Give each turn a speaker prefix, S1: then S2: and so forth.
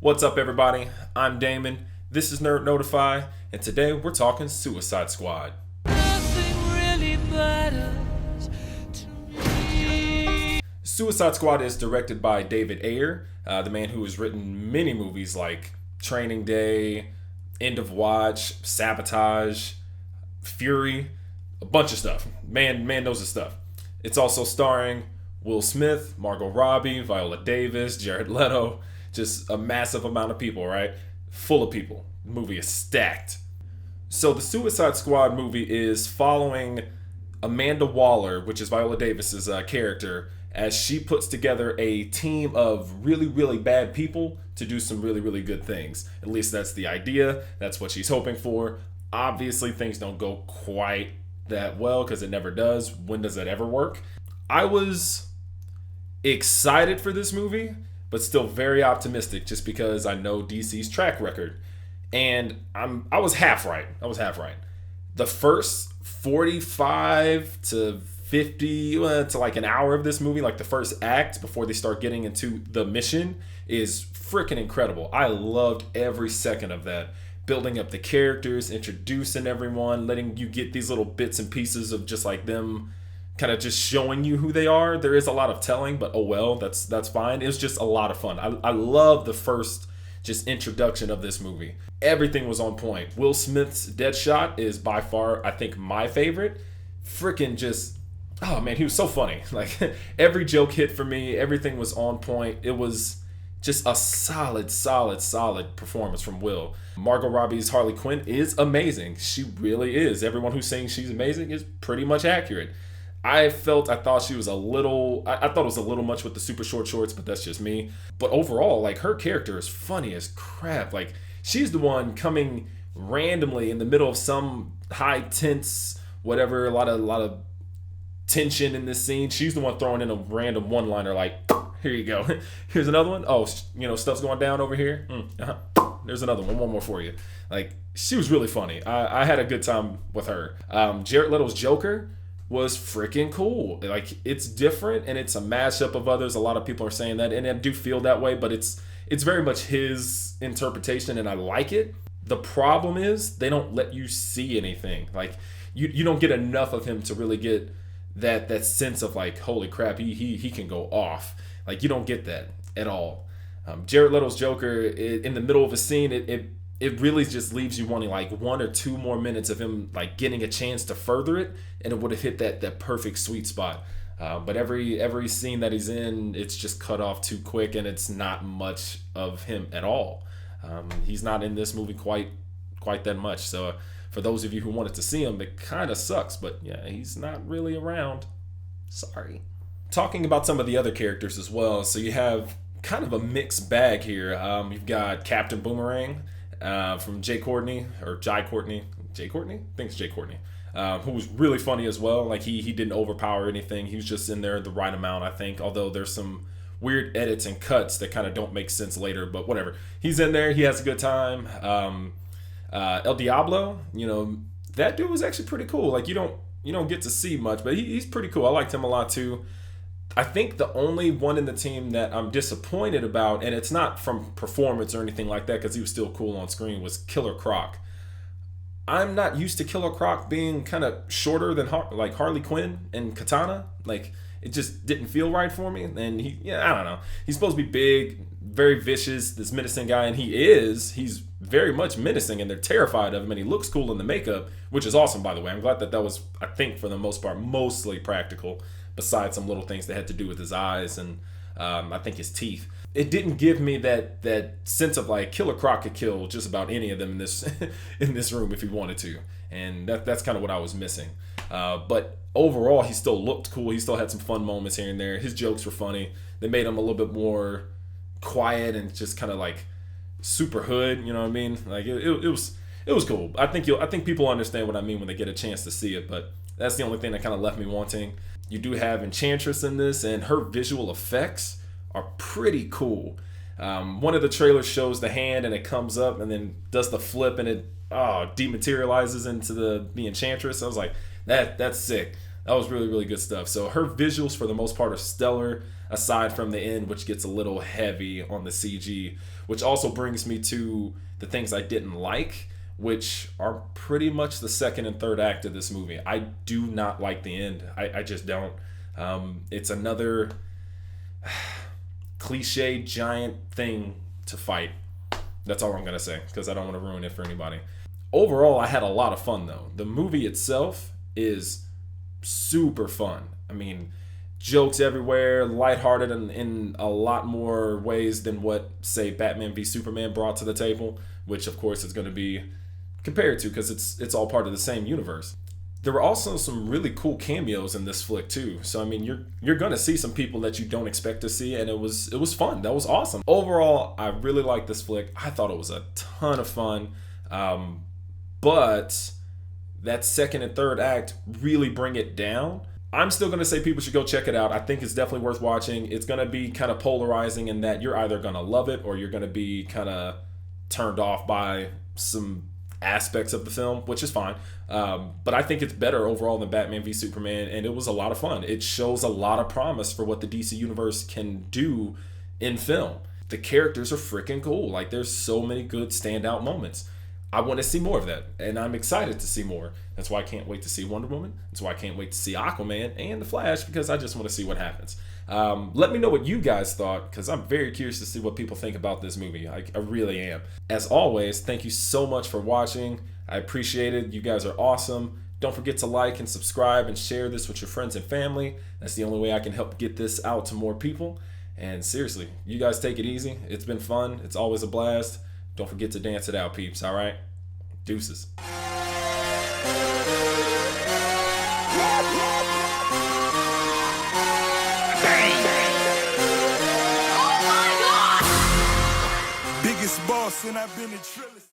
S1: What's up, everybody? I'm Damon. This is Nerd Notify, and today we're talking Suicide Squad.
S2: Nothing really matters to me.
S1: Suicide Squad is directed by David Ayer, the man who has written many movies like Training Day, End of Watch, Sabotage, Fury, a bunch of stuff. Man knows his stuff. It's also starring Will Smith, Margot Robbie, Viola Davis, Jared Leto, just a massive amount of people, right? Full of people. The movie is stacked. So the Suicide Squad movie is following Amanda Waller, which is Viola Davis's character, as she puts together a team of really, really bad people to do some really, really good things. At least that's the idea. That's what she's hoping for. Obviously, things don't go quite that well because it never does. When does that ever work? I was excited for this movie, but still very optimistic just because I know DC's track record. And I was half right. The first 45 to 50 to like an hour of this movie, like the first act before they start getting into the mission, is freaking incredible. I loved every second of that. Building up the characters, introducing everyone, letting you get these little bits and pieces of just like them kind of just showing you who they are. There is a lot of telling, but oh well, that's fine. It was just a lot of fun. I love the first just introduction of this movie. Everything was on point. Will Smith's Deadshot is by far, I think, my favorite. Freaking just, oh man, he was so funny. Like every joke hit for me. Everything was on point. It was just a solid performance from Will. Margot Robbie's Harley Quinn is amazing. She really is. Everyone who's saying she's amazing is pretty much accurate. I thought she was a little, I thought it was a little much with the super short shorts, but that's just me. But overall, like her character is funny as crap. Like she's the one coming randomly in the middle of some high tense, whatever, a lot of tension in this scene. She's the one throwing in a random one-liner like, here you go. Here's another one. Oh, stuff's going down over here. There's another one more for you. Like she was really funny. I had a good time with her. Jared Leto's Joker was freaking cool. Like it's different and it's a mashup of others. A lot of people are saying that, and I do feel that way, but it's very much his interpretation and I like it. The problem is they don't let you see anything. Like you don't get enough of him to really get that sense of like, holy crap, he can go off. Like you don't get that at all. Jared Leto's Joker, in the middle of a scene, it really just leaves you wanting like 1 or 2 more minutes of him like getting a chance to further it, and it would have hit that perfect sweet spot. But every scene that he's in, it's just cut off too quick, and it's not much of him at all. He's not in this movie quite that much. So for those of you who wanted to see him, it kind of sucks. But yeah, he's not really around. Sorry. Talking about some of the other characters as well. So you have kind of a mixed bag here. You've got Captain Boomerang. From Jai Courtney. I think it's Jai Courtney, who was really funny as well. Like he didn't overpower anything. He was just in there the right amount, I think. Although there's some weird edits and cuts that kind of don't make sense later, but whatever. He's in there. He has a good time. El Diablo, that dude was actually pretty cool. Like you don't get to see much, but he's pretty cool. I liked him a lot too. I think the only one in the team that I'm disappointed about, and it's not from performance or anything like that because he was still cool on screen, was Killer Croc. I'm not used to Killer Croc being kind of shorter than like Harley Quinn and Katana. Like it just didn't feel right for me. And I don't know. He's supposed to be big, very vicious, this menacing guy, and he's very much menacing, and they're terrified of him, and he looks cool in the makeup, which is awesome, by the way. I'm glad that was, I think, for the most part, mostly practical, besides some little things that had to do with his eyes and I think his teeth. It didn't give me that sense of like Killer Croc could kill just about any of them in this in this room if he wanted to, and that's kind of what I was missing. But overall, he still looked cool. He still had some fun moments here and there. His jokes were funny. They made him a little bit more quiet and just kind of like super hood. You know what I mean? Like it was cool. I think people understand what I mean when they get a chance to see it. But that's the only thing that kind of left me wanting. You do have Enchantress in this, and her visual effects are pretty cool. One of the trailers shows the hand, and it comes up and then does the flip, and it dematerializes into the Enchantress. I was like, that's sick. That was really, really good stuff. So her visuals, for the most part, are stellar. aside from the end, which gets a little heavy on the CG, which also brings me to the things I didn't like, which are pretty much the second and third act of this movie. I do not like the end. I just don't. It's another cliche giant thing to fight. That's all I'm going to say, because I don't want to ruin it for anybody. Overall, I had a lot of fun, though. The movie itself is super fun. I mean, jokes everywhere, lighthearted in a lot more ways than what, say, Batman v Superman brought to the table, which, of course, is going to be compared to, because it's all part of the same universe. There were also some really cool cameos in this flick too. So I mean, you're gonna see some people that you don't expect to see, and it was fun. That was awesome. Overall, I really liked this flick. I thought it was a ton of fun, but that second and third act really bring it down. I'm still gonna say people should go check it out. I think it's definitely worth watching. It's gonna be kind of polarizing in that you're either gonna love it or you're gonna be kind of turned off by some aspects of the film, which is fine. But I think it's better overall than Batman v Superman, and it was a lot of fun. It shows a lot of promise for what the DC Universe can do in film. The characters are freaking cool. Like, there's so many good standout moments. I want to see more of that, and I'm excited to see more. That's why I can't wait to see Wonder Woman. That's why I can't wait to see Aquaman and The Flash, because I just want to see what happens. Let me know what you guys thought, because I'm very curious to see what people think about this movie. I really am. As always, thank you so much for watching. I appreciate it. You guys are awesome. Don't forget to like and subscribe and share this with your friends and family. That's the only way I can help get this out to more people. And seriously, you guys take it easy. It's been fun. It's always a blast. Don't forget to dance it out, peeps. All right? Deuces.
S3: Biggest boss, and I've been a trillist.